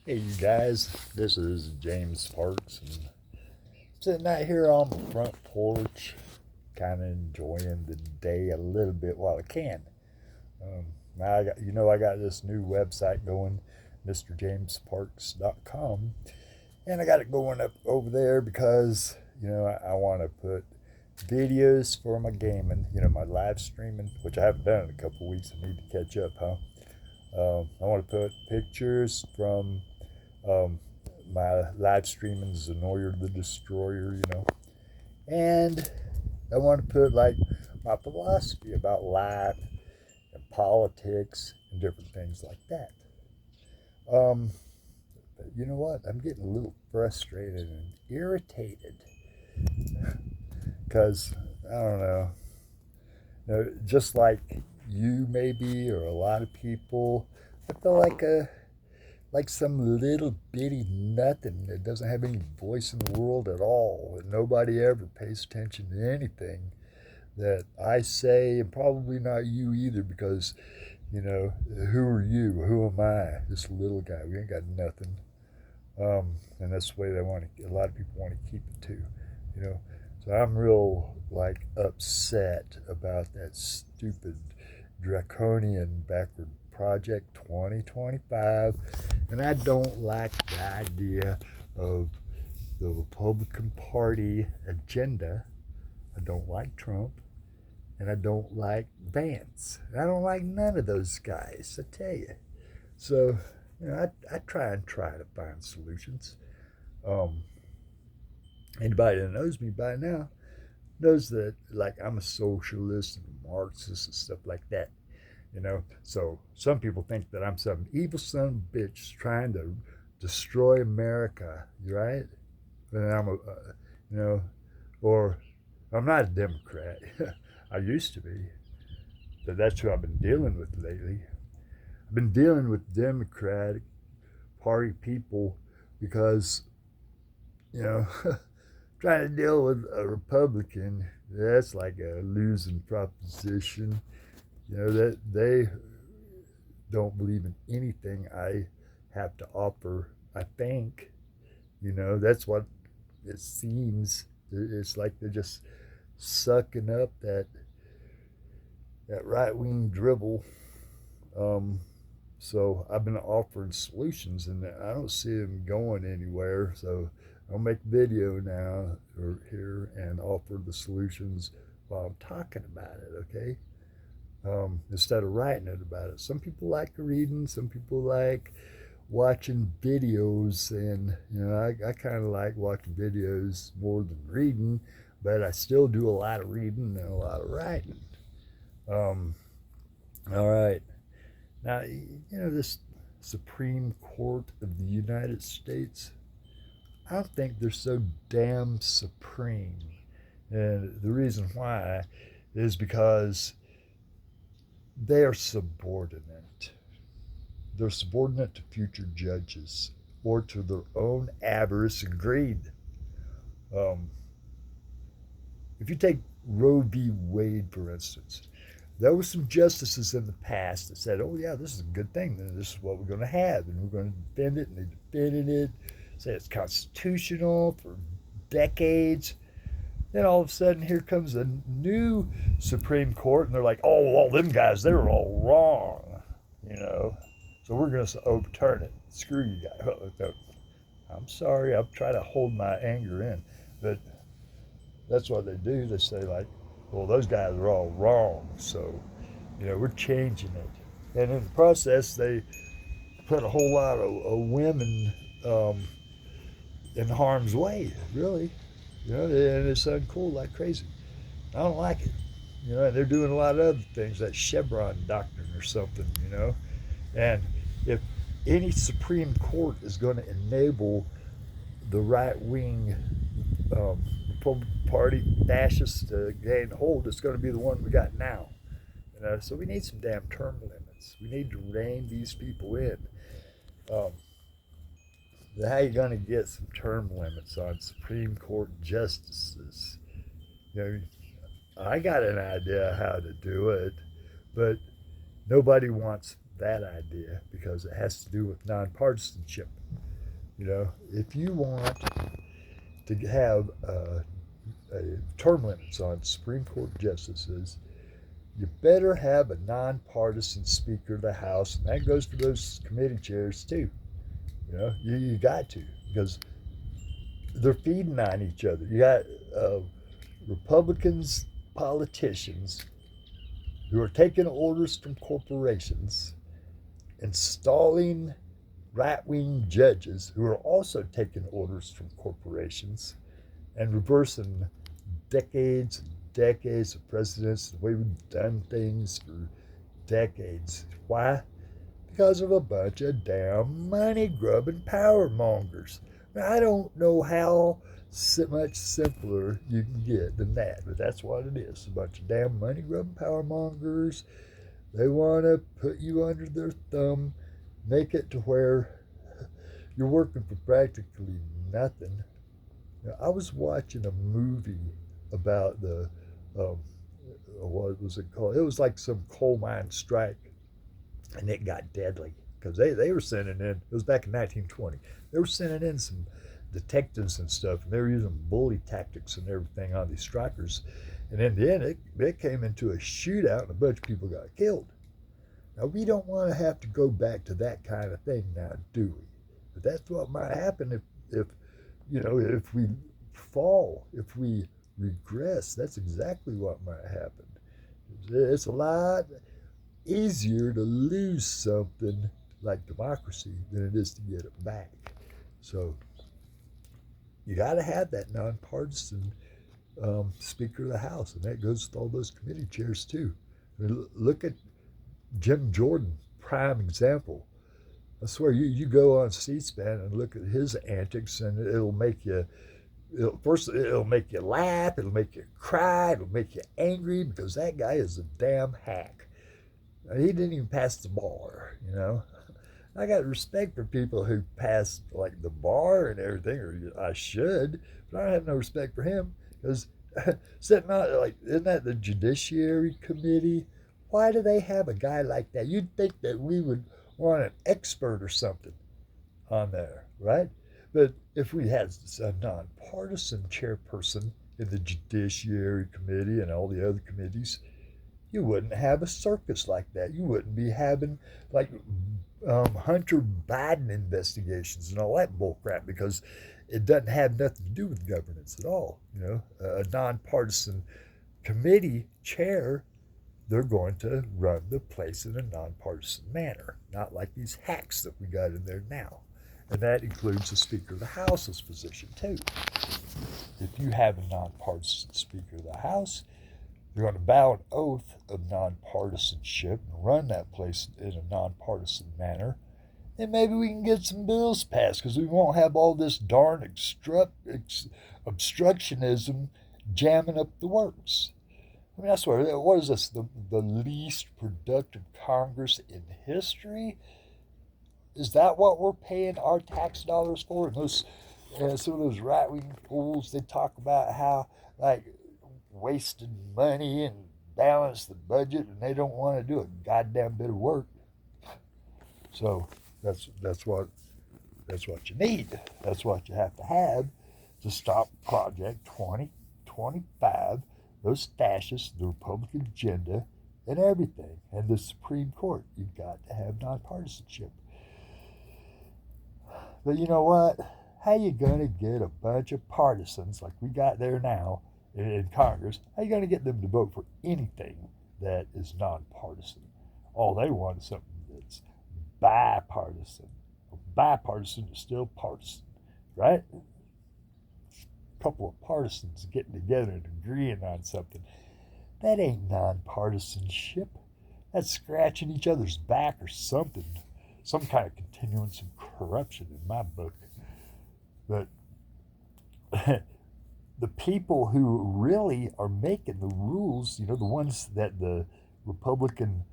Hey, you guys, this is James Parks, and sitting out here on the front porch, kind of enjoying the day a little bit while I can. Now I got this new website going, mrjamesparks.com, and I got it going up over there because I want to put videos for my gaming, my live streaming, which I haven't done in a couple weeks. I need to catch up, huh? I want to put pictures from um, my live streaming Zenoyer the Destroyer. And I want to put like my philosophy about life and politics and different things like that. Um, but you know what? I'm getting a little frustrated and irritated because I don't know. Just like you maybe or a lot of people, I feel like some little bitty nothing that doesn't have any voice in the world at all. And nobody ever pays attention to anything that I say, and probably not you either, because, who are you? Who am I? This little guy. We ain't got nothing. And that's the way a lot of people want to keep it too, you know. So I'm real, like, upset about that stupid draconian backward project 2025, and I don't like the idea of the Republican Party agenda. I don't like Trump, and I don't like Vance. I don't like none of those guys, I tell you. So, I try to find solutions. Um, Anybody that knows me by now knows that, like, I'm a socialist and a Marxist and stuff like that. So some people think that I'm some evil son of a bitch trying to destroy America, right? And you know, or I'm not a Democrat. I used to be, but that's who I've been dealing with lately. I've been dealing with Democratic Party people because, you know, trying to deal with a Republican, that's like a losing proposition. That they don't believe in anything I have to offer. I think, that's what it seems. It's like they're just sucking up that right wing dribble. Um, so I've been offering solutions, and I don't see them going anywhere. So I'll make a video now or here and offer the solutions while I'm talking about it. Okay. Instead of writing it about it. Some people like reading, some people like watching videos, and I kind of like watching videos more than reading, but I still do a lot of reading and a lot of writing. Um, all right. Now, this Supreme Court of the United States, I don't think they're so damn supreme. And the reason why is because they are subordinate. They're subordinate to future judges or to their own avarice and greed. Um, if you take Roe v. Wade, for instance, there were some justices in the past that said, oh, yeah, this is a good thing. This is what we're going to have, and we're going to defend it, and they defended it, say it's constitutional for decades. Then all of a sudden, here comes a new Supreme Court, and they're like, oh, all them guys, they were all wrong. So we're going to overturn it. Screw you guys. I'm sorry. I'm trying to hold my anger in. But that's what they do. They say, like, well, those guys are all wrong. So, we're changing it. And in the process, they put a whole lot of women in harm's way, really. And it's uncool like crazy. I don't like it. And they're doing a lot of other things, that Chevron doctrine or something. And if any Supreme Court is going to enable the right wing Republican Party fascists to gain hold, it's going to be the one we got now. So we need some damn term limits. We need to rein these people in. Um, how are you going to get some term limits on Supreme Court justices? I got an idea how to do it, but nobody wants that idea because it has to do with nonpartisanship. If you want to have term limits on Supreme Court justices, you better have a nonpartisan Speaker of the House, and that goes for those committee chairs too. You got to, because they're feeding on each other. You got Republicans, politicians who are taking orders from corporations, installing right-wing judges who are also taking orders from corporations, and reversing decades and decades of precedents, the way we've done things for decades. Why? Because of a bunch of damn money-grubbing power mongers. Now, I don't know how much simpler you can get than that, but that's what it is. A bunch of damn money-grubbing power mongers. They want to put you under their thumb, make it to where you're working for practically nothing. I was watching a movie about what was it called? It was like some coal mine strike, and it got deadly because they were sending in, it was back in 1920, they were sending in some detectives and stuff, and they were using bully tactics and everything on these strikers. And in the end, it came into a shootout, and a bunch of people got killed. Now, we don't want to have to go back to that kind of thing now, do we? But that's what might happen if we fall, if we regress. That's exactly what might happen. It's a lot easier to lose something like democracy than it is to get it back. So you got to have that nonpartisan Speaker of the House, and that goes with all those committee chairs too. I mean, look at Jim Jordan, prime example. I swear, you go on C-SPAN and look at his antics, and it'll make you laugh, it'll make you cry, it'll make you angry, because that guy is a damn hack. He didn't even pass the bar. I got respect for people who pass like the bar and everything, or I should, but I don't have no respect for him because sitting out like, isn't that the Judiciary Committee? Why do they have a guy like that? You'd think that we would want an expert or something on there, right? But if we had a nonpartisan chairperson in the Judiciary Committee and all the other committees, you wouldn't have a circus like that. You wouldn't be having like Hunter Biden investigations and all that bullcrap, because it doesn't have nothing to do with governance at all. A nonpartisan committee chair, they're going to run the place in a nonpartisan manner, not like these hacks that we got in there now. And that includes the Speaker of the House's position too. If you have a nonpartisan Speaker of the House, they're going to vow an oath of nonpartisanship and run that place in a nonpartisan manner. And maybe we can get some bills passed, because we won't have all this darn obstructionism jamming up the works. I mean, I swear, what is this, the least productive Congress in history? Is that what we're paying our tax dollars for? And some of those right-wing fools, they talk about how, like, wasted money and balance the budget, and they don't want to do a goddamn bit of work. So that's what you need. That's what you have to stop Project 2025, those fascists, the Republican agenda, and everything. And the Supreme Court, you've got to have nonpartisanship. But you know what? How you going to get a bunch of partisans like we got there now in Congress? How you going to get them to vote for anything that is nonpartisan? All they want is something that's bipartisan. Bipartisan is still partisan, right? A couple of partisans getting together and agreeing on something. That ain't nonpartisanship. That's scratching each other's back or something. Some kind of continuance of corruption in my book. But the people who really are making the rules, the ones that the Republican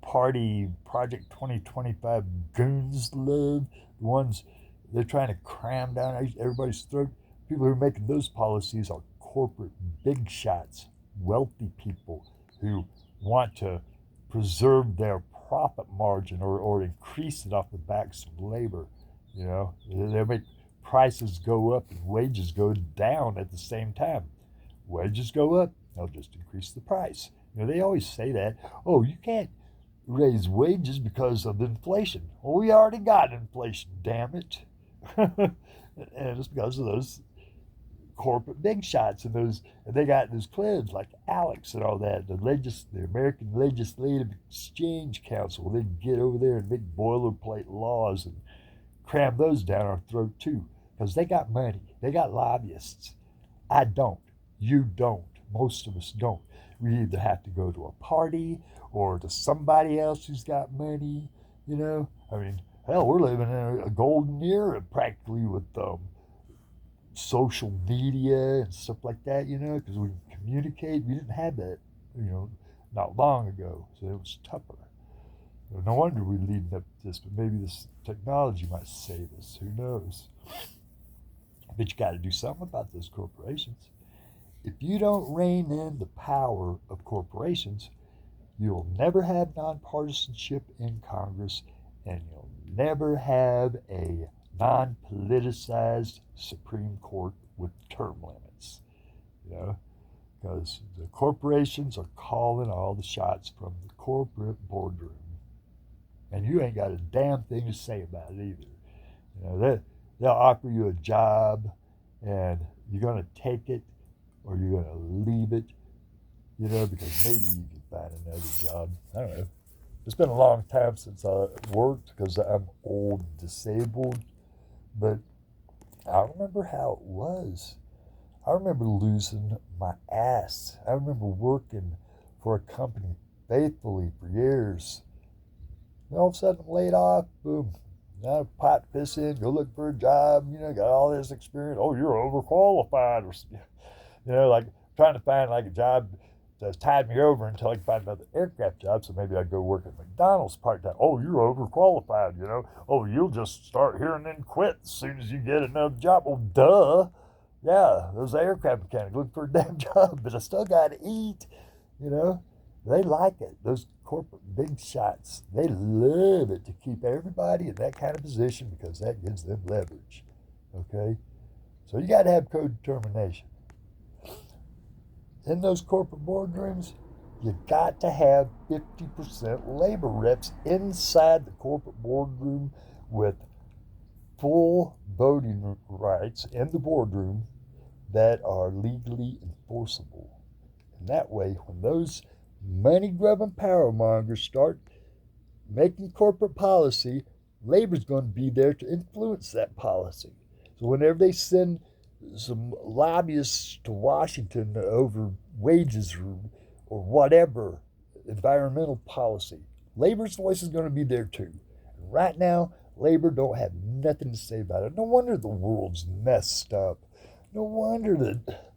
Party Project 2025 goons love, the ones they're trying to cram down everybody's throat, people who are making those policies are corporate big shots, wealthy people who want to preserve their profit margin or increase it off the backs of labor. You know, they'll make prices go up and wages go down at the same time. Wages go up, they'll just increase the price. You know, they always say that, oh, you can't raise wages because of inflation. Well, we already got inflation, damn it. And it's because of those corporate big shots and they got those clubs like Alex and all that. The American Legislative Exchange Council, they get over there and make boilerplate laws and cram those down our throat too, because they got money, they got lobbyists. I don't. You don't. Most of us don't. We either have to go to a party or to somebody else who's got money. You know, I mean, hell, we're living in a golden era practically with social media and stuff like that, you know, because we can communicate. We didn't have that, you know, not long ago, so it was tougher. No wonder we're leading up to this, but maybe this technology might save us. Who knows? But you got to do something about those corporations. If you don't rein in the power of corporations, you'll never have nonpartisanship in Congress, and you'll never have a non-politicized Supreme Court with term limits, you know, because the corporations are calling all the shots from the corporate boardroom, and you ain't got a damn thing to say about it either. You know, they'll offer you a job, and you're going to take it or you're going to leave it, you know, because maybe you can find another job. I don't know. It's been a long time since I worked because I'm old and disabled. But I remember how it was. I remember losing my ass. I remember working for a company faithfully for years. And all of a sudden, I'm laid off. Boom. Now, pot piss in, go look for a job. You know, got all this experience. Oh, you're overqualified. Or, you know, like trying to find like a job that's tied me over until I can find another aircraft job. So maybe I'd go work at McDonald's part-time. Oh, you're overqualified, you know. Oh, you'll just start here and then quit as soon as you get another job. Well, duh. Yeah, there's an aircraft mechanic looking for a damn job, but I still got to eat, you know. They like it. Those corporate big shots, they love it to keep everybody in that kind of position because that gives them leverage, okay? So you got to have co-determination. In those corporate boardrooms, you got to have 50% labor reps inside the corporate boardroom with full voting rights in the boardroom that are legally enforceable. And that way, when those money-grubbing power mongers start making corporate policy, labor's going to be there to influence that policy. So whenever they send some lobbyists to Washington over wages or whatever, environmental policy, labor's voice is going to be there too. And right now, labor don't have nothing to say about it. No wonder the world's messed up. No wonder that,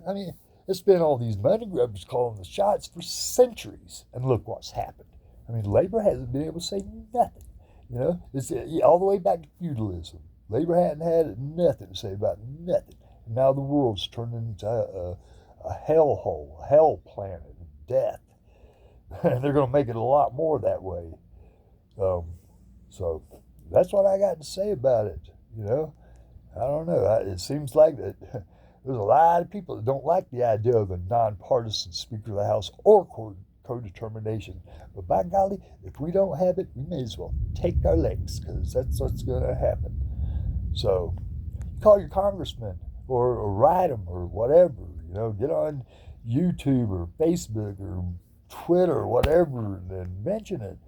I mean, it's been all these money grubbers calling the shots for centuries, and look what's happened. I mean, labor hasn't been able to say nothing. You know, it's all the way back to feudalism. Labor hadn't had nothing to say about nothing. And now the world's turned into a hellhole, a hell planet of death. And they're going to make it a lot more that way. So that's what I got to say about it, you know. I don't know. It seems like that there's a lot of people that don't like the idea of a nonpartisan Speaker of the House or co-determination. But by golly, if we don't have it, we may as well take our legs, because that's what's going to happen. So call your congressman or write them or whatever, you know, get on YouTube or Facebook or Twitter or whatever and then mention it.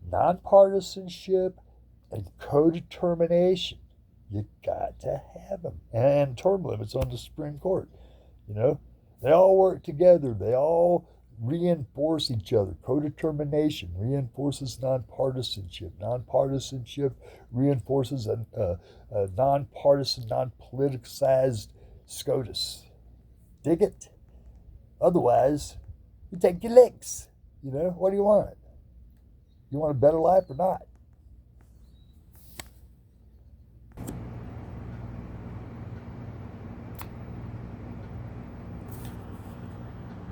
Nonpartisanship and co-determination. You got to have them. And term limits on the Supreme Court. You know, they all work together. They all reinforce each other. Co-determination reinforces nonpartisanship. Nonpartisanship reinforces a nonpartisan, non-politicized SCOTUS. Dig it? Otherwise, you take your licks. You know, what do you want? You want a better life or not?